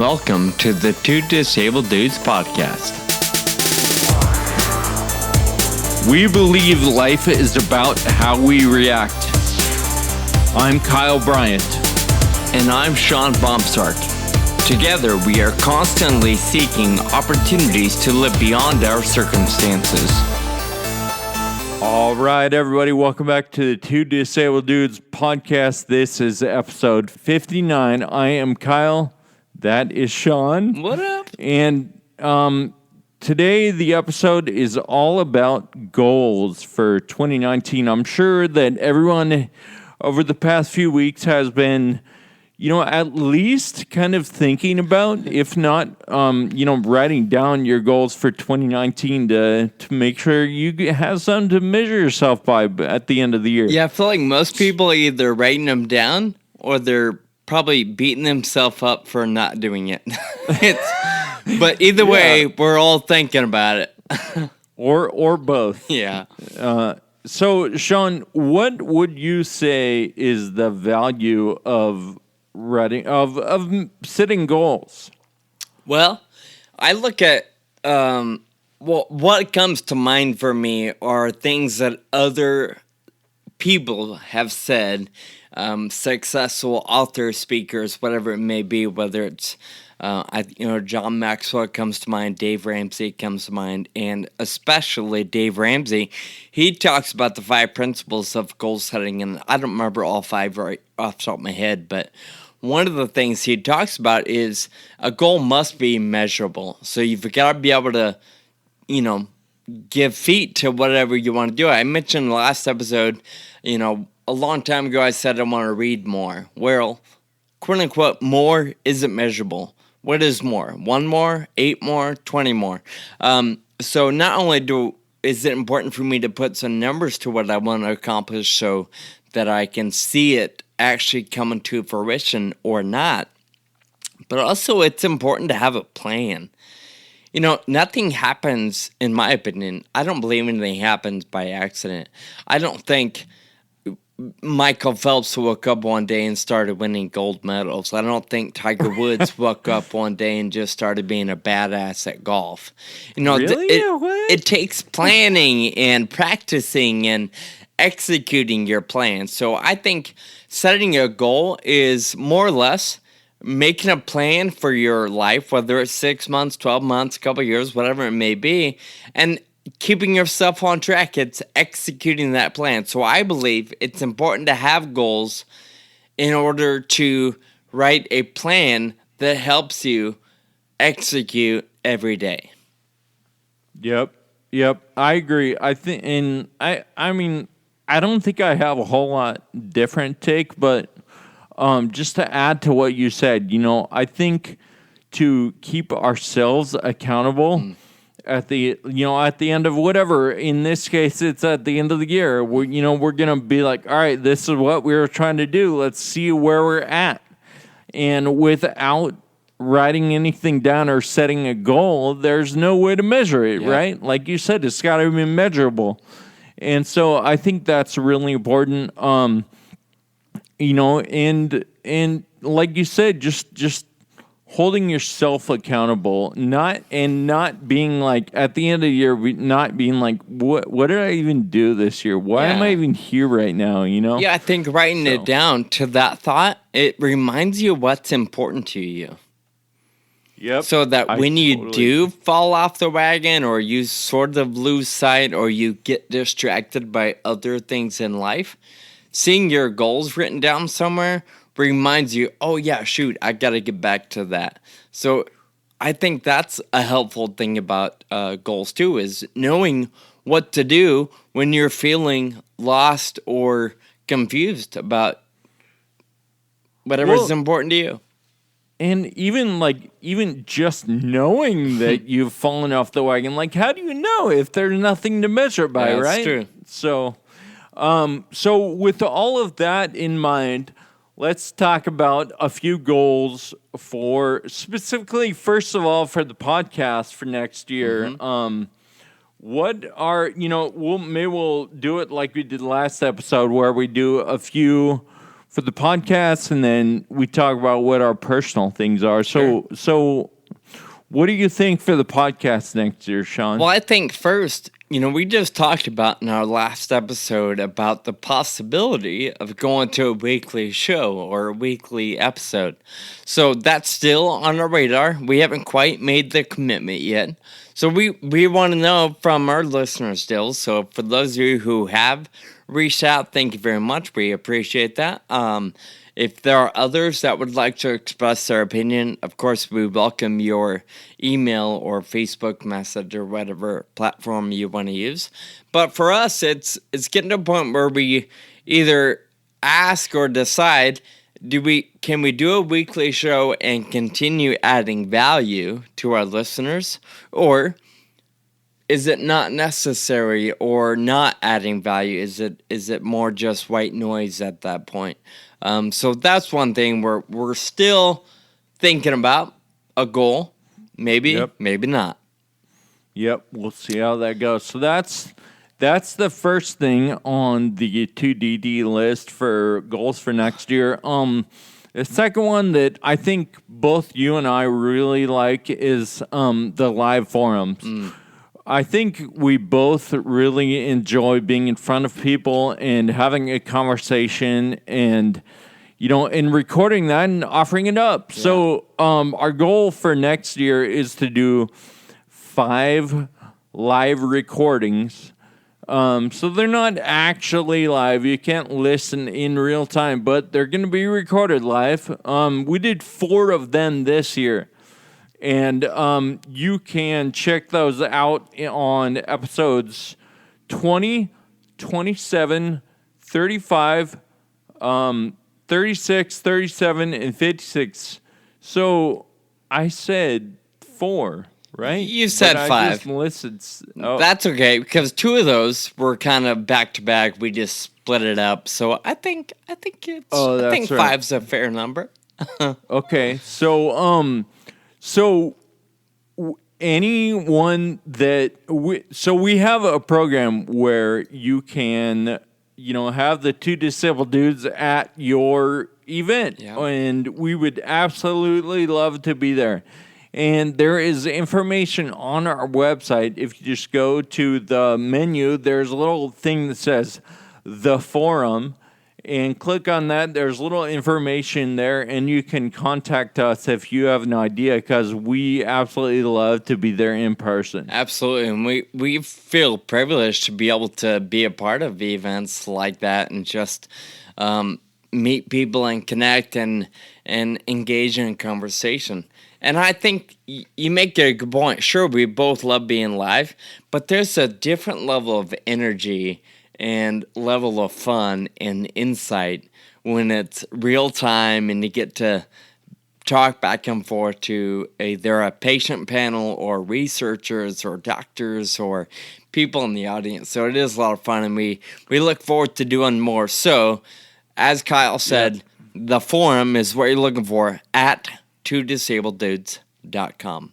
Welcome to the Two Disabled Dudes podcast. We believe life is about how we react. I'm Kyle Bryant. And I'm Sean Bombsark. Together, we are constantly seeking opportunities to live beyond our circumstances. All right, everybody, welcome back to the Two Disabled Dudes podcast. This is episode 59. I am Kyle. That is Sean. What up? And today the episode is all about goals for 2019. I'm sure that everyone over the past few weeks has been, at least kind of thinking about, if not, writing down your goals for 2019 to make sure you have something to measure yourself by at the end of the year. Yeah, I feel like most people are either writing them down or they're probably beating themselves up for not doing it. But either way, we're all thinking about it. or both. Yeah. So, Sean, what would you say is the value of writing of setting goals? Well, I look at what comes to mind for me are things that other people have said. Successful authors, speakers, whatever it may be, whether it's John Maxwell comes to mind, Dave Ramsey comes to mind, and especially Dave Ramsey. He talks about the 5 principles of goal setting, and I don't remember all 5 right off the top of my head, but one of the things he talks about is a goal must be measurable. So you've got to be able to, give feet to whatever you want to do. I mentioned in the last episode, a long time ago I said I want to read more. Well, quote unquote, more isn't measurable. What is more? 1 more, 8 more, 20 more. So not only is it important for me to put some numbers to what I want to accomplish so that I can see it actually coming to fruition or not, but also it's important to have a plan. Nothing happens, in my opinion, I don't believe anything happens by accident. I don't think Michael Phelps woke up one day and started winning gold medals. I don't think Tiger Woods woke up one day and just started being a badass at golf. Really? It takes planning and practicing and executing your plan. So I think setting a goal is more or less making a plan for your life, whether it's 6 months, 12 months, a couple years, whatever it may be, and keeping yourself on track. It's executing that plan. So I believe it's important to have goals in order to write a plan that helps you execute every day. Yep. I agree. I think, and I mean, I don't think I have a whole lot different take, but just to add to what you said, I think to keep ourselves accountable. At the end of whatever, in this case, it's at the end of the year. We're going to be like, all right, this is what we were trying to do. Let's see where we're at. And without writing anything down or setting a goal, there's no way to measure it, right? Like you said, it's got to be measurable. And so I think that's really important. And like you said, just holding yourself accountable, not being like at the end of the year, not being like, what did I even do this year? Why am I even here right now? Yeah, I think writing it down to that thought, it reminds you what's important to you. Yep. So that when you do fall off the wagon, or you sort of lose sight, or you get distracted by other things in life, seeing your goals written down somewhere reminds you, oh yeah, shoot, I got to get back to that. So I think that's a helpful thing about goals too, is knowing what to do when you're feeling lost or confused about whatever's important to you. And even just knowing that you've fallen off the wagon, like, how do you know if there's nothing to measure by, right? That's true. So with all of that in mind, let's talk about a few goals for specifically, first of all, for the podcast for next year. Mm-hmm. What are, we'll do it like we did last episode, where we do a few for the podcast, and then we talk about what our personal things are. So what do you think for the podcast next year, Sean? Well, I think first, we just talked about in our last episode about the possibility of going to a weekly show or a weekly episode. So that's still on our radar. We haven't quite made the commitment yet. So we want to know from our listeners still. So for those of you who have reached out, thank you very much. We appreciate that. If there are others that would like to express their opinion, of course, we welcome your email or Facebook message or whatever platform you want to use. But for us, it's getting to a point where we either ask or decide, can we do a weekly show and continue adding value to our listeners, or is it not necessary or not adding value? Is it more just white noise at that point? So that's one thing we're still thinking about, a goal. Maybe, maybe not. Yep, we'll see how that goes. So that's the first thing on the 2DD list for goals for next year. The second one that I think both you and I really like is the live forums. I think we both really enjoy being in front of people and having a conversation and, and recording that and offering it up. Yeah. So our goal for next year is to do 5 live recordings. So they're not actually live. You can't listen in real time, but they're going to be recorded live. We did 4 of them this year. And you can check those out on episodes 20, 27, 35, 36, 37, and 56. So I said 4, right? You said 5. I just listed. That's okay, because 2 of those were kind of back to back. We just split it up. So I think it's. I think right. 5's a fair number. Okay, So anyone that we have a program where you can, have the 2 disabled dudes at your event, and we would absolutely love to be there. And there is information on our website. If you just go to the menu, there's a little thing that says the forum. And click on that. There's a little information there, and you can contact us if you have an idea, because we absolutely love to be there in person. Absolutely, and we feel privileged to be able to be a part of events like that and just meet people and connect and engage in conversation. And I think you make a good point. Sure, we both love being live, but there's a different level of energy and level of fun and insight when it's real time and you get to talk back and forth to either a patient panel or researchers or doctors or people in the audience. So it is a lot of fun, and we look forward to doing more. So, as Kyle said, the forum is what you're looking for at 2disableddudes.com.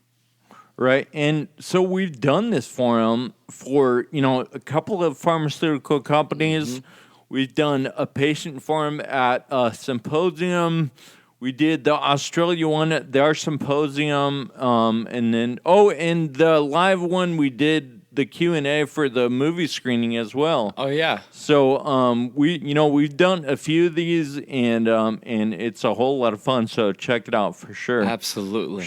Right, and so we've done this forum for, a couple of pharmaceutical companies. Mm-hmm. We've done a patient forum at a symposium. We did the Australia one at their symposium, and then, and the live one, we did the Q&A for the movie screening as well. Oh, yeah. So we've done a few of these, and it's a whole lot of fun, so check it out for sure. Absolutely.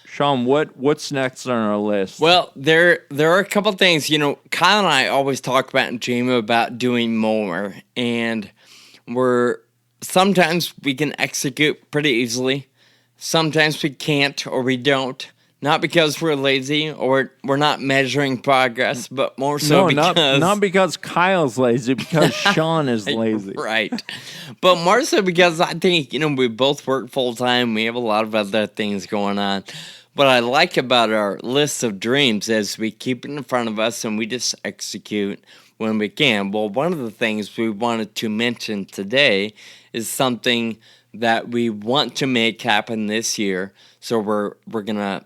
Sean, what's next on our list? Well, there are a couple things. Kyle and I always talk about and dream about doing more, and sometimes we can execute pretty easily. Sometimes we can't, or we don't. Not because we're lazy or we're not measuring progress, but more so because... not because Kyle's lazy, because Sean is lazy. Right. But more so because I think, we both work full-time. We have a lot of other things going on. What I like about our list of dreams is we keep it in front of us and we just execute when we can. Well, one of the things we wanted to mention today is something that we want to make happen this year. So we're going to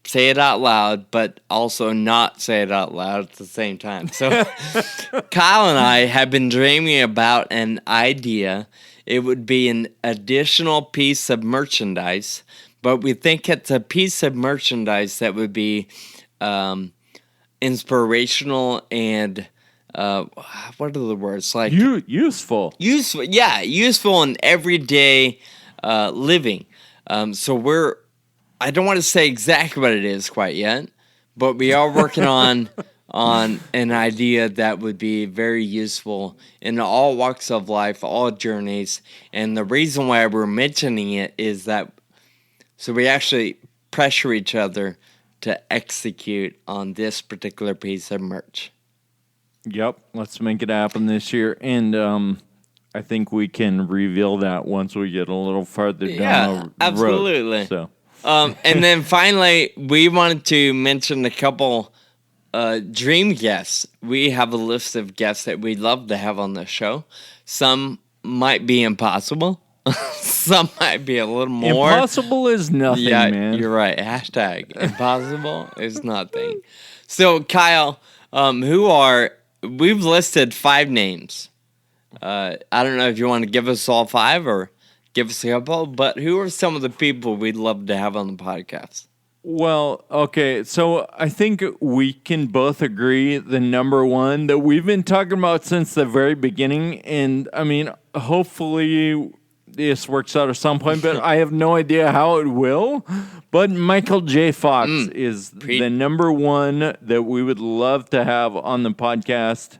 say it out loud, but also not say it out loud at the same time. So Kyle and I have been dreaming about an idea it would be an additional piece of merchandise, but we think it's a piece of merchandise that would be inspirational and what are the words, like useful useful in everyday living. So I don't want to say exactly what it is quite yet, but we are working on an idea that would be very useful in all walks of life, all journeys. And the reason why we're mentioning it is that so we actually pressure each other to execute on this particular piece of merch. Yep, let's make it happen this year. And I think we can reveal that once we get a little farther down the absolutely. road. So. And then finally, we wanted to mention a couple dream guests. We have a list of guests that we'd love to have on the show. Some might be impossible. Some might be a little more. Impossible is nothing, man. You're right. Hashtag impossible is nothing. So, Kyle, we've listed 5 names. I don't know if you want to give us all 5 or give us a couple, but who are some of the people we'd love to have on the podcast? Well, okay, so I think we can both agree the number one that we've been talking about since the very beginning, and I mean, hopefully this works out at some point, but I have no idea how it will. But Michael J. Fox is the number one that we would love to have on the podcast.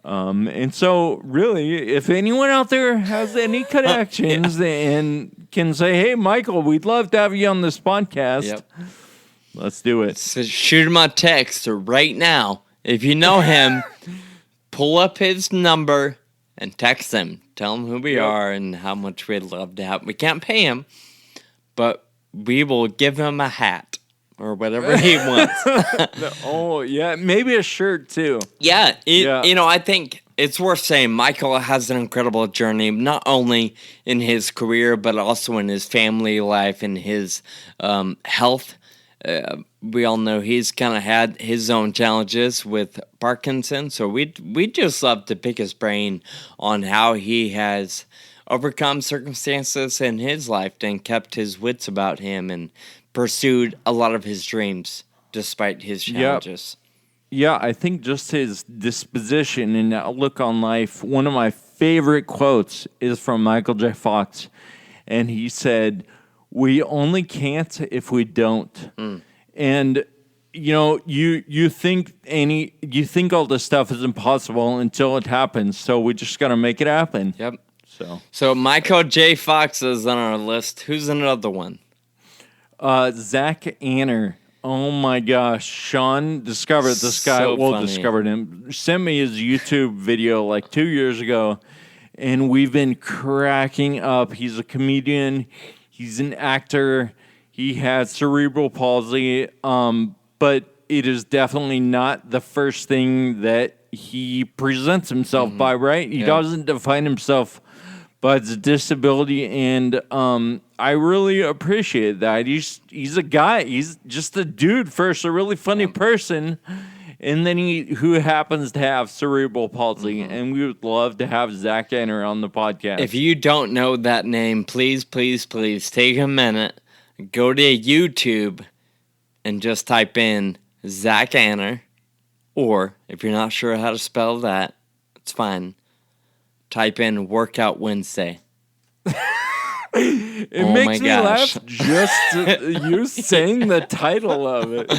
And so, really, if anyone out there has any connections and can say, hey, Michael, we'd love to have you on this podcast, let's do it. So shoot him a text right now. If you know him, pull up his number and text him. Tell him who we are and how much we'd love to have. We can't pay him, but we will give him a hat or whatever he wants. Oh, yeah. Maybe a shirt, too. Yeah. I think it's worth saying Michael has an incredible journey, not only in his career, but also in his family life and his health. We all know he's kind of had his own challenges with Parkinson's, so we just love to pick his brain on how he has overcome circumstances in his life and kept his wits about him and pursued a lot of his dreams despite his challenges. Yeah, I think just his disposition and outlook on life. One of my favorite quotes is from Michael J. Fox, and he said, "We only can't if we don't." And you think all this stuff is impossible until it happens. So we just got to make it happen. Yep. So Michael J. Fox is on our list. Who's another one? Zach Anner. Oh my gosh. Sean discovered this guy. Discovered him. Sent me his YouTube video like 2 years ago. And we've been cracking up. He's a comedian. He's an actor. He has cerebral palsy. But it is definitely not the first thing that he presents himself by, right? He doesn't define himself by his disability, and I really appreciate that. He's a guy. He's just a dude first, a really funny person, and then who happens to have cerebral palsy, and we would love to have Zach Anner on the podcast. If you don't know that name, please, please, please take a minute, go to YouTube, and just type in Zach Anner, or if you're not sure how to spell that, it's fine. Type in Workout Wednesday. It makes me laugh just you saying the title of it.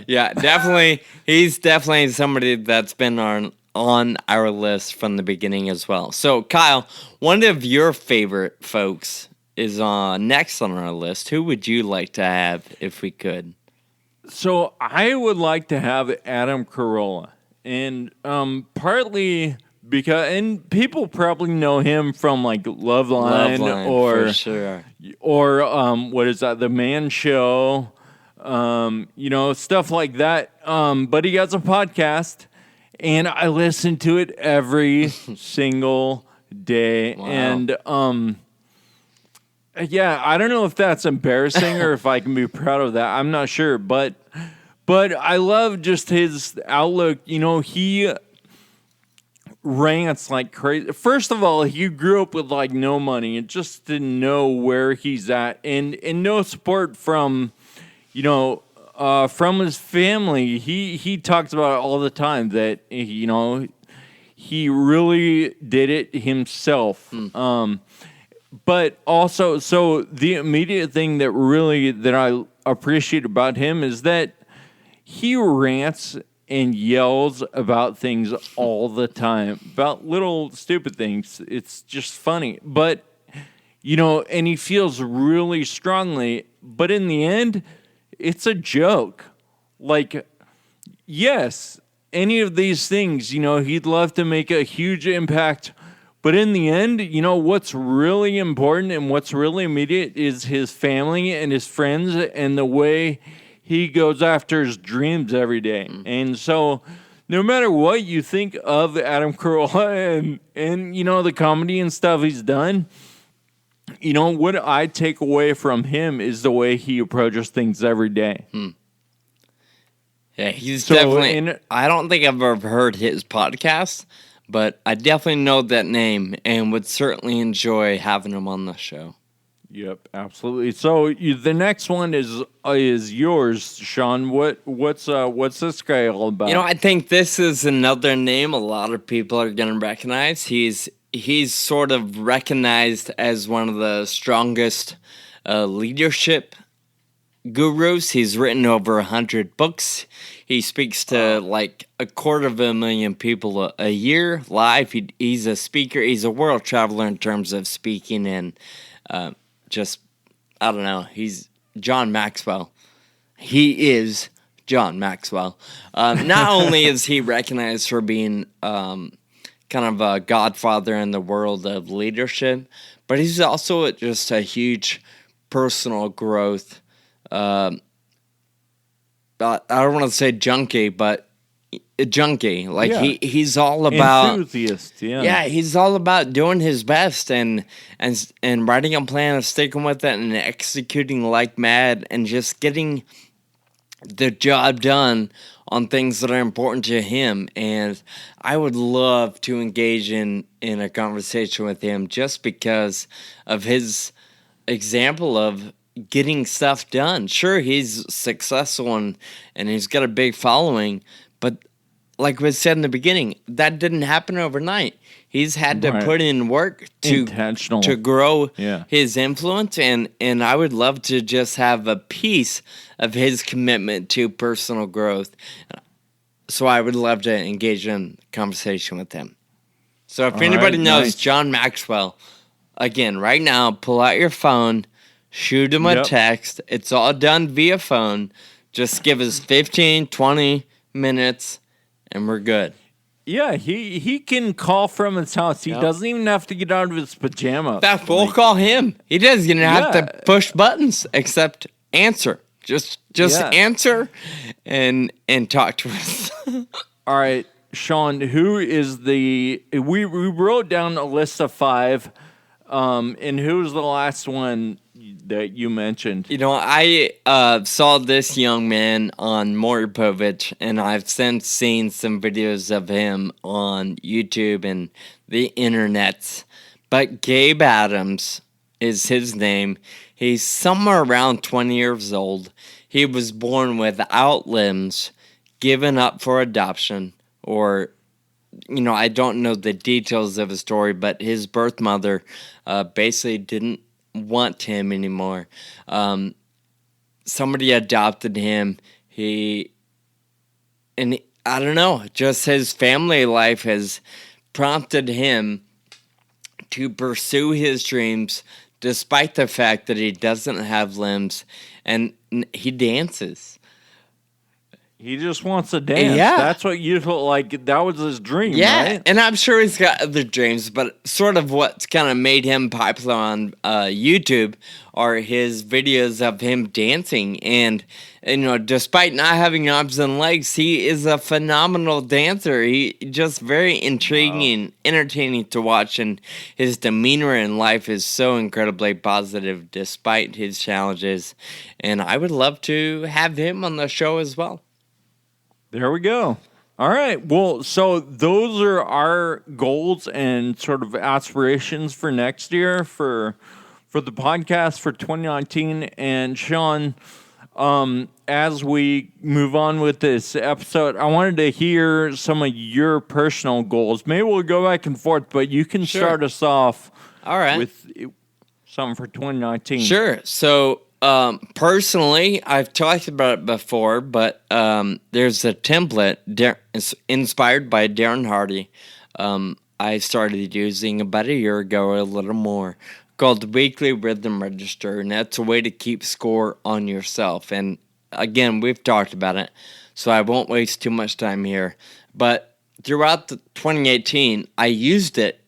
Yeah, definitely. He's definitely somebody that's been on our list from the beginning as well. So, Kyle, one of your favorite folks is next on our list. Who would you like to have if we could? So, I would like to have Adam Carolla. And partly because people probably know him from like Loveline or for sure. Or what is that? The Man Show, stuff like that. But he has a podcast, and I listen to it every single day. Wow. And I don't know if that's embarrassing or if I can be proud of that. I'm not sure, but I love just his outlook. rants like crazy. First of all, he grew up with like no money and just didn't know where he's at, and no support from, from his family. He talks about it all the time that he really did it himself. But also, so the immediate thing that I appreciate about him is that he rants and yells about things all the time, about little stupid things. It's just funny. But, and he feels really strongly. But in the end, it's a joke. Like, yes, any of these things, he'd love to make a huge impact. But in the end, what's really important and what's really immediate is his family and his friends and the way he goes after his dreams every day. And so no matter what you think of Adam Carolla and the comedy and stuff he's done, what I take away from him is the way he approaches things every day. Yeah, he's definitely... I don't think I've ever heard his podcast, but I definitely know that name and would certainly enjoy having him on the show. Yep, absolutely. So the next one is yours, Sean. What's this guy all about? I think this is another name a lot of people are going to recognize. He's sort of recognized as one of the strongest leadership gurus. He's written over 100 books. He speaks to like 250,000 people a year live. He's a speaker. He's a world traveler in terms of speaking and I don't know. He's John Maxwell. He is John Maxwell. Not only is he recognized for being kind of a godfather in the world of leadership, but he's also just a huge personal growth. I don't want to say junkie, but a junkie. Like he's all about enthusiast. Yeah, he's all about doing his best and writing a plan and sticking with it and executing like mad and just getting the job done on things that are important to him. And I would love to engage in a conversation with him just because of his example of getting stuff done. Sure, he's successful and he's got a big following, but like we said in the beginning, that didn't happen overnight. He's had to put in work to grow his influence, and I would love to just have a piece of his commitment to personal growth. So I would love to engage in conversation with him. So if anybody knows John Maxwell, again, right now, pull out your phone, shoot him a text. It's all done via phone. Just give us 15, 20 minutes, and we're good. Yeah, he can call from his house. He doesn't even have to get out of his pajamas. That's we'll call him. He doesn't even have to push buttons except answer. Just answer and talk to us. All right, Sean, who is we wrote down a list of 5, and who's the last one that you mentioned? I saw this young man on Maury Povich, and I've since seen some videos of him on YouTube and the internet. But Gabe Adams is his name. He's somewhere around 20 years old. He was born without limbs, given up for adoption, or, I don't know the details of his story, but his birth mother basically didn't want him anymore. Somebody adopted him. I don't know, just his family life has prompted him to pursue his dreams despite the fact that he doesn't have limbs, and he dances. He just wants to dance. Yeah. That's what you felt like. That was his dream, right? And I'm sure he's got other dreams, but sort of what's kind of made him popular on YouTube are his videos of him dancing. And, despite not having arms and legs, he is a phenomenal dancer. He just very intriguing, entertaining to watch, and his demeanor in life is so incredibly positive despite his challenges. And I would love to have him on the show as well. There we go. All right. Well, so those are our goals and sort of aspirations for next year for the podcast for 2019. And Sean, as we move on with this episode, I wanted to hear some of your personal goals. Maybe we'll go back and forth, but you can start us off. All right. With something for 2019. Sure. So, personally, I've talked about it before, but there's a template inspired by Darren Hardy. I started using about a year ago or a little more, called the Weekly Rhythm Register, and that's a way to keep score on yourself. And again, we've talked about it, so I won't waste too much time here. But throughout 2018, I used it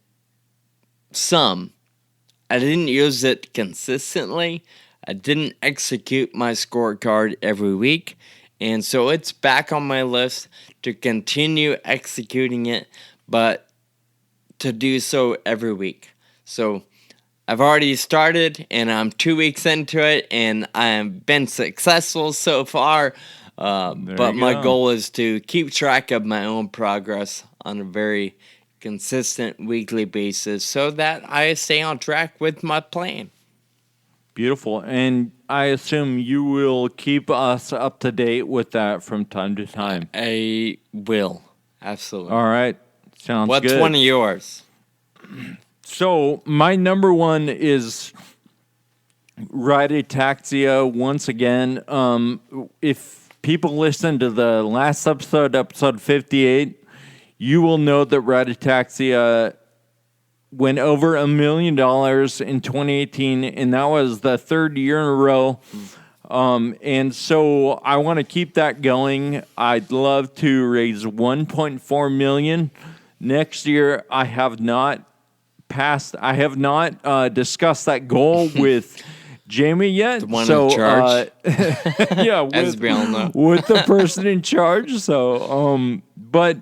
some. I didn't use it consistently. I didn't execute my scorecard every week, and so it's back on my list to continue executing it, but to do so every week. So I've already started, and I'm 2 weeks into it, and I have been successful so far. But my goal is to keep track of my own progress on a very consistent weekly basis so that I stay on track with my plan. Beautiful. And I assume you will keep us up to date with that from time to time. I will. Absolutely. All right. Sounds good. What's one of yours? So my number one is ride ataxia once again. If people listen to the last episode 58, you will know that ride ataxia went over $1 million in 2018, and that was the third year in a row. And so I want to keep that going. I'd love to raise $1.4 million next year. I have not discussed that goal with Jamie yet. The one in charge. Yeah, as we all know. with the person in charge. So, but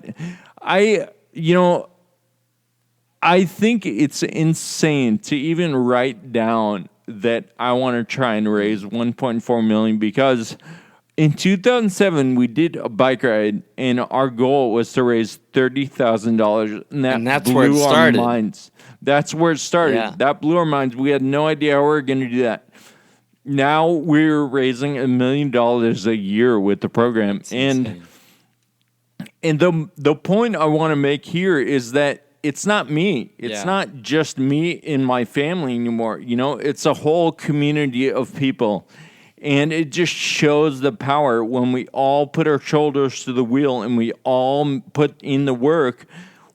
I think it's insane to even write down that I want to try and raise $1.4 million, because in 2007 we did a bike ride and our goal was to raise $30,000, and that's where it started. Our minds. That's where it started. Yeah. That blew our minds. We had no idea how we were going to do that. Now we're raising $1 million a year with the program. That's insane. And the point I want to make here is that it's not me. It's not just me and my family anymore. It's a whole community of people. And it just shows the power when we all put our shoulders to the wheel and we all put in the work,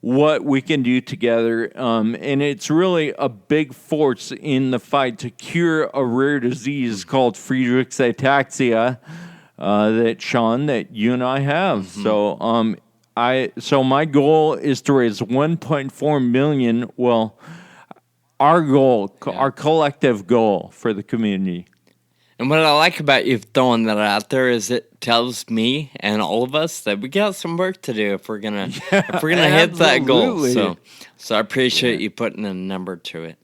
what we can do together. And it's really a big force in the fight to cure a rare disease called Friedreich's ataxia that you and I have. Mm-hmm. So my goal is to raise $1.4 million. Well, our goal, our collective goal for the community. And what I like about you throwing that out there is it tells me and all of us that we got some work to do if we're gonna hit that goal. So I appreciate you putting a number to it.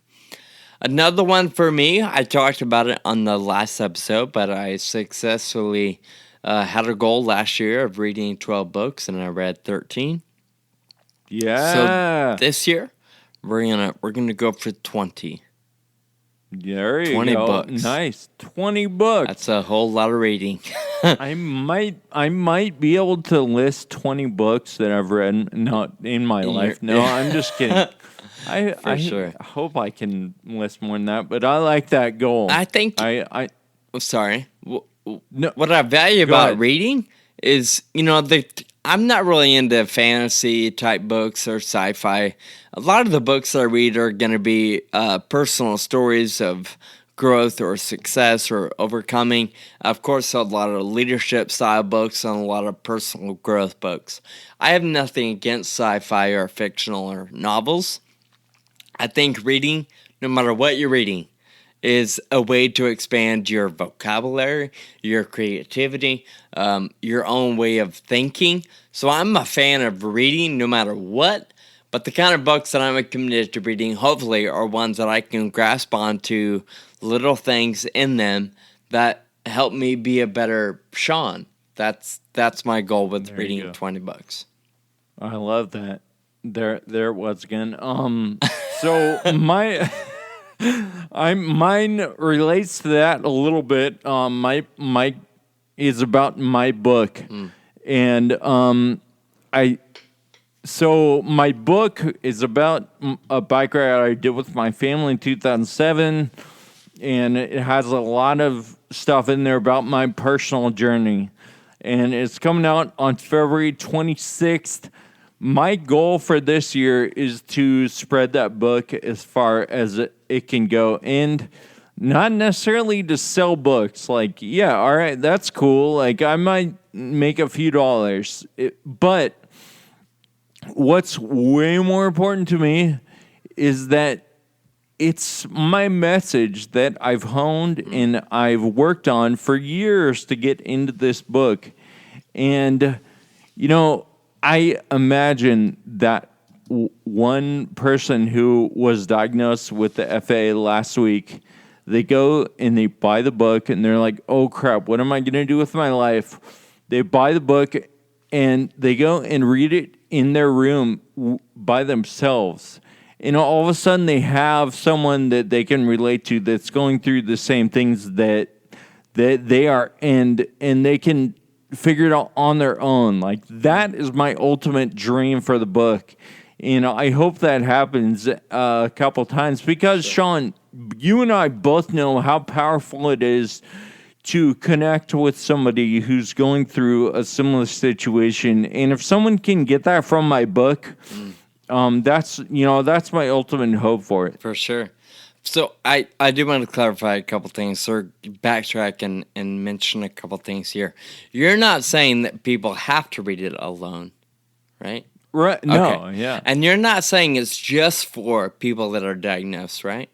Another one for me, I talked about it on the last episode, but I successfully had a goal last year of reading 12 books, and I read 13. Yeah. So this year, we're gonna go for 20. There you 20 go. books. Nice. 20 books. That's a whole lot of reading. I might be able to list 20 books that I've read not in my life. No, I'm just kidding. I hope I can list more than that, but I like that goal. I think sorry. No, what I value about reading is, I'm not really into fantasy type books or sci-fi. A lot of the books I read are going to be personal stories of growth or success or overcoming. Of course, a lot of leadership style books and a lot of personal growth books. I have nothing against sci-fi or fictional or novels. I think reading, no matter what you're reading, is a way to expand your vocabulary, your creativity, your own way of thinking. So I'm a fan of reading no matter what, but the kind of books that I'm committed to reading, hopefully, are ones that I can grasp onto little things in them that help me be a better Sean. That's my goal with reading 20 books. I love that. There it was again. So my mine relates to that a little bit. My is about my book, and I. So my book is about a bike ride I did with my family in 2007, and it has a lot of stuff in there about my personal journey. And it's coming out on February 26th. My goal for this year is to spread that book as far as it can go, and not necessarily to sell books. Like, yeah, all right, that's cool. Like, I might make a few dollars, but what's way more important to me is that it's my message that I've honed and I've worked on for years to get into this book. And, I imagine that one person who was diagnosed with the FA last week, they go and they buy the book and they're like, oh crap, what am I going to do with my life? They buy the book and they go and read it in their room by themselves. And all of a sudden they have someone that they can relate to that's going through the same things that they are, and they can figure it out on their own. Like, that is my ultimate dream for the book. I hope that happens a couple times because, Sean, you and I both know how powerful it is to connect with somebody who's going through a similar situation. And if someone can get that from my book, that's my ultimate hope for it. For sure. So I do want to clarify a couple things, or backtrack and mention a couple things here. You're not saying that people have to read it alone, right? Right. No, okay. Yeah. And you're not saying it's just for people that are diagnosed, right?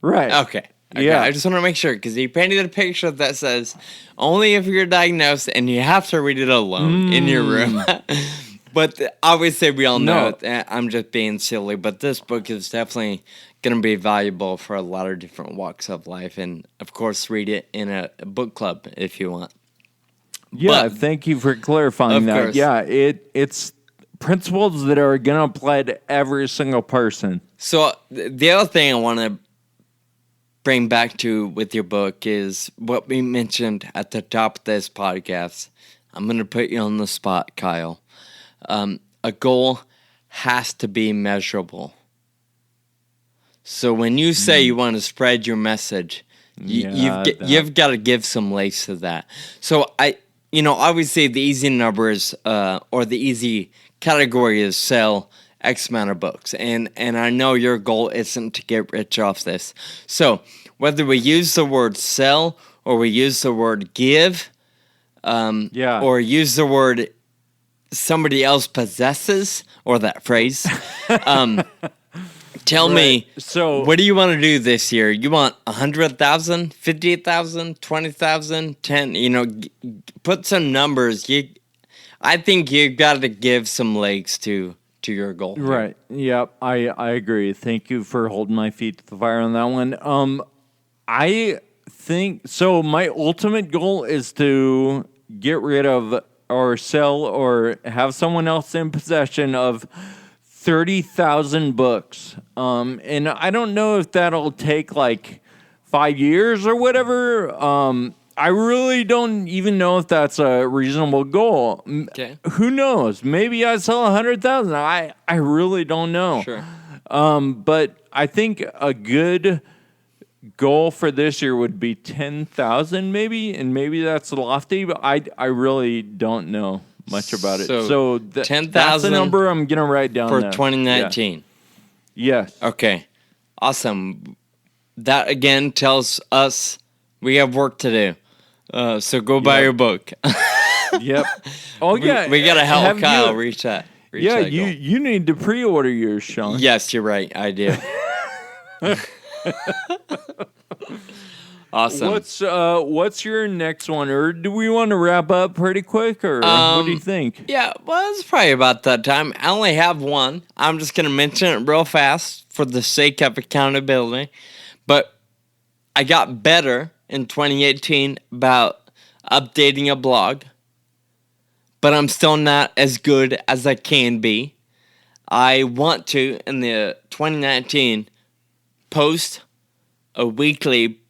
Right. Okay. Yeah. I just want to make sure, because you painted a picture that says only if you're diagnosed and you have to read it alone in your room. But obviously we all know I'm just being silly, but this book is definitely going to be valuable for a lot of different walks of life. And, of course, read it in a book club if you want. Yeah, thank you for clarifying that. Course. Yeah, it's principles that are going to apply to every single person. So the other thing I want to bring back to with your book is what we mentioned at the top of this podcast. I'm going to put you on the spot, Kyle. A goal has to be measurable. So when you say you want to spread your message, you've got to give some legs to that. So obviously the easy numbers or the easy category is sell X amount of books, and I know your goal isn't to get rich off this. So whether we use the word sell or we use the word give, or use the word somebody else possesses, or that phrase. Tell me, so what do you want to do this year? You want 100,000, 50,000, 20,000, 10? Put some numbers. I think you've got to give some legs to your goal. Right. Yep. I agree. Thank you for holding my feet to the fire on that one. I think so. My ultimate goal is to get rid of or sell or have someone else in possession of 30,000 books. And I don't know if that'll take like 5 years or whatever. I really don't even know if that's a reasonable goal. Okay. Who knows? Maybe I sell 100,000. I really don't know. Sure. But I think a good goal for this year would be 10,000 maybe, and maybe that's lofty, but I really don't know much about it. So 10,000 that's the number I'm going to write down for now. 2019. Yeah. Yes. Okay. Awesome. That again tells us we have work to do. So go buy your book. Yep. Oh yeah. We got to help Kyle reach that. Yeah, you need to pre-order yours, Sean. Yes, you're right. I do. Awesome. What's your next one, or do we want to wrap up pretty quick, or what do you think? Yeah, well, it's probably about that time. I only have one. I'm just going to mention it real fast for the sake of accountability. But I got better in 2018 about updating a blog. but I'm still not as good as I can be. I want to, in the 2019, post a weekly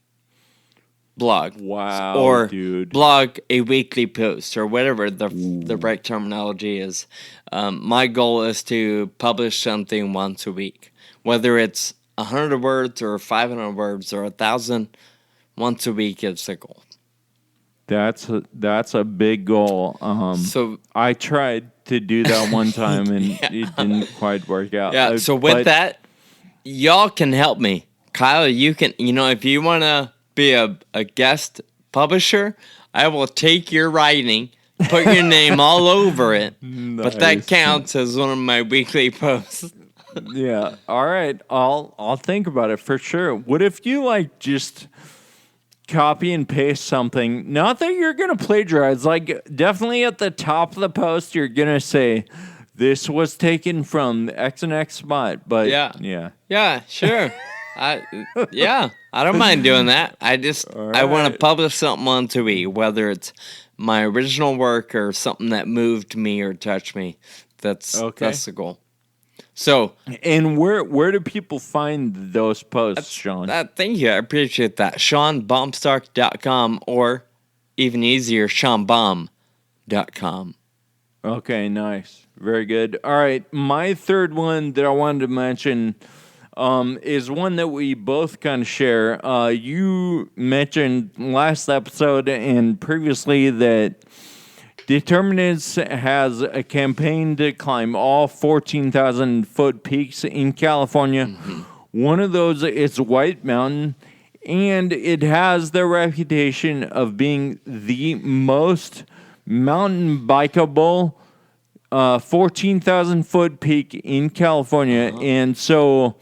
blog. Wow, or dude. blog a weekly post, or whatever the right terminology is. My goal is to publish something once a week, whether it's 100 words or 500 words or 1,000. Once a week is the goal. That's a big goal. So I tried to do that one time and it didn't quite work out. yeah. So with but that, y'all can help me. Kyle, you can. If you want to be a guest publisher, I will take your writing, put your name all over it. But that Nice. counts as one of my weekly posts. Yeah. All right. I'll think about it for sure. What if you just copy and paste something? Not that you're gonna plagiarize. Definitely at the top of the post, you're gonna say, "This was taken from X and X spot." But Yeah. yeah. Yeah, sure. I don't mind doing that. I want to right. publish something onto me, whether it's my original work or something that moved me or touched me. That's the goal. So, And where do people find those posts, Sean? thank you. I appreciate that. SeanBaumstark.com, or even easier, SeanBaum.com. Okay, nice. Very good. All right, my third one that I wanted to mention is one that we both kind of share. You mentioned last episode and previously that Determinants has a campaign to climb all 14,000-foot peaks in California. Mm-hmm. One of those is White Mountain, and it has the reputation of being the most mountain bikeable 14,000-foot peak in California. Uh-huh. And so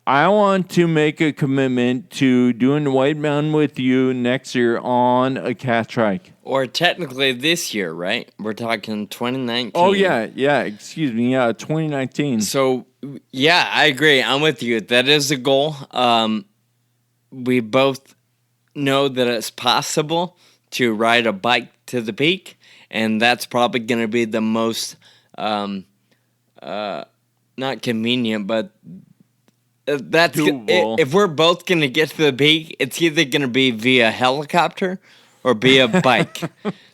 I want to make a commitment to doing White Mountain with you next year on a cat trike. Or technically this year, right? We're talking 2019. Oh, yeah, excuse me, 2019. So, yeah, I agree. I'm with you. That is a goal. We both know that it's possible to ride a bike to the peak, and that's probably going to be the most, not convenient, but that's doable. If we're both going to get to the peak, it's either going to be via helicopter or be a bike.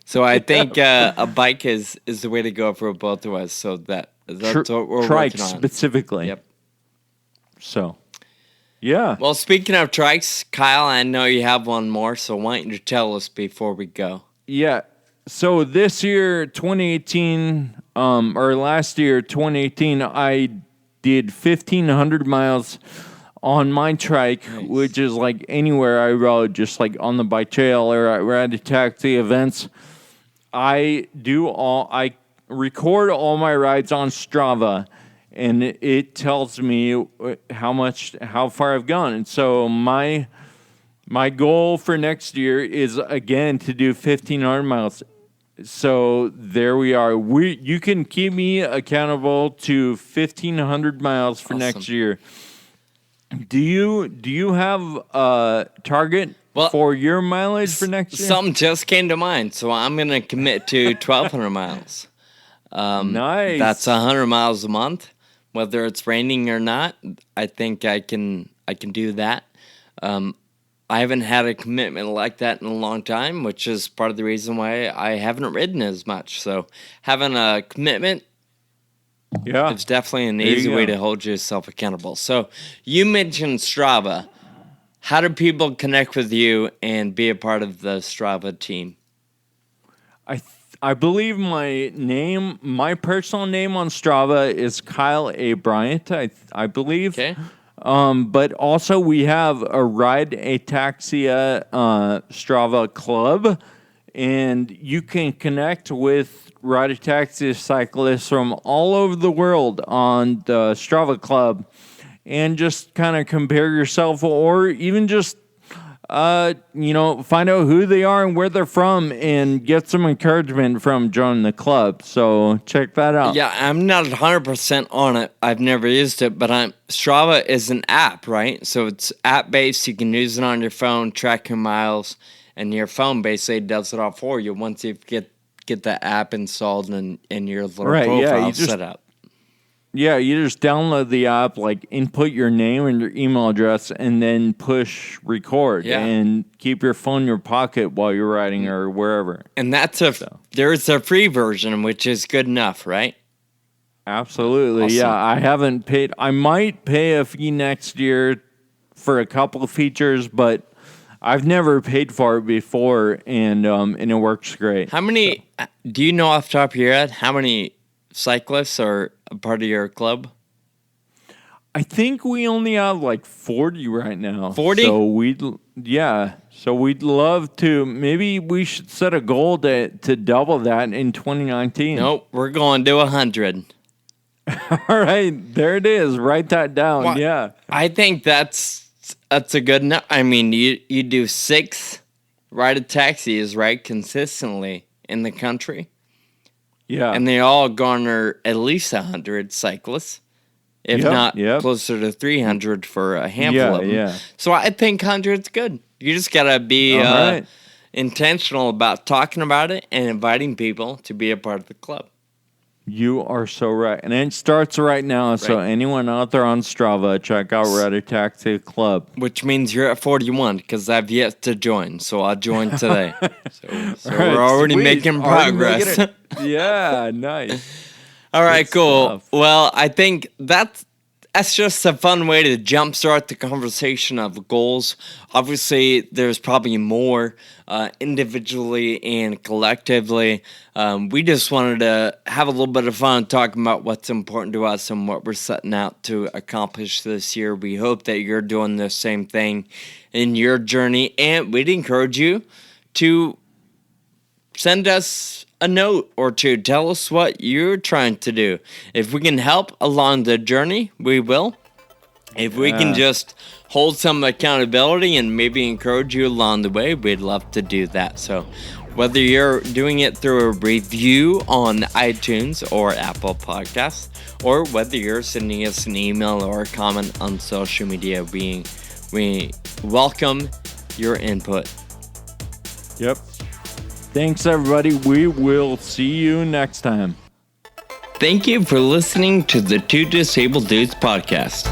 So I think a bike is the way to go for both of us. So that's what we're trike working on. Specifically. Yep. So, yeah. Well, speaking of trikes, Kyle, I know you have one more, so why don't you tell us before we go? Yeah. So this year, 2018, or last year, 2018, I did 1,500 miles on my trike, nice. Which is anywhere I rode, just on the bike trail or I ride at taxi events. I record all my rides on Strava, and it tells me how far I've gone. And so my goal for next year is again to do 1,500 miles. So there we are. You can keep me accountable to 1,500 miles for next year. Do you have a target for your mileage for next year? Something just came to mind, so I'm going to commit to 1,200 miles. Nice. That's 100 miles a month, whether it's raining or not. I think I can do that. I haven't had a commitment like that in a long time, which is part of the reason why I haven't ridden as much. So having a commitment, it's definitely an easy way to hold yourself accountable. So you mentioned Strava. How do people connect with you and be a part of the Strava team? I believe my personal name on Strava is Kyle A. Bryant, I believe. Okay. But also we have a Ride Ataxia Strava club, and you can connect with Ride Ataxia cyclists from all over the world on the Strava club and just kind of compare yourself, or even just find out who they are and where they're from and get some encouragement from joining the club. So check that out. Yeah, I'm not 100% on it. I've never used it, but Strava is an app, right? So it's app-based. You can use it on your phone, track your miles, and your phone basically does it all for you once you get get the app installed and your little Right, yeah, profile you just- set up. Yeah, you just download the app, like input your name and your email address, and then push record, Yeah. and keep your phone in your pocket while you're riding or wherever. And there's a free version, which is good enough, right? Absolutely, Awesome. yeah. I haven't paid. I might pay a fee next year for a couple of features, but I've never paid for it before, and it works great. How many, do you know off the top of your head, how many cyclists are a part of your club? I think we only have like 40 right now. 40? So we'd love to. Maybe we should set a goal to double that in 2019. Nope, we're going to 100. All right, there it is. Write that down. Well, Yeah. I think that's a good enough. I mean, you do 6 ride taxis, right, consistently in the country. Yeah. And they all garner at least 100 cyclists, if not closer to 300 for a handful of them. Yeah. So I think 100's good. You just got to be right. intentional about talking about it and inviting people to be a part of the club. You are so right. And it starts right now. So Right. anyone out there on Strava, check out Ride a Taxi Club. Which means you're at 41 because I've yet to join. So I'll join today. So All right, we're already sweet. making Already progress. making it. Yeah, nice. All right, Good cool. stuff. Well, I think that's just a fun way to jumpstart the conversation of goals. Obviously, there's probably more individually and collectively. We just wanted to have a little bit of fun talking about what's important to us and what we're setting out to accomplish this year. We hope that you're doing the same thing in your journey, and we'd encourage you to send us a note or two. Tell us what you're trying to do. If we can help along the journey, we will. If we can just hold some accountability and maybe encourage you along the way, we'd love to do that. So whether you're doing it through a review on iTunes or Apple Podcasts, or whether you're sending us an email or a comment on social media, we welcome your input. Yep. Thanks, everybody. We will see you next time. Thank you for listening to the Two Disabled Dudes podcast.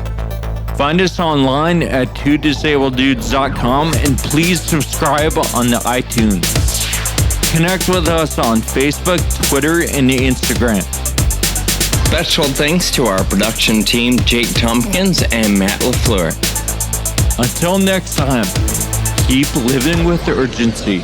Find us online at twodisableddudes.com and please subscribe on the iTunes. Connect with us on Facebook, Twitter, and Instagram. Special thanks to our production team, Jake Tompkins and Matt LaFleur. Until next time, keep living with urgency.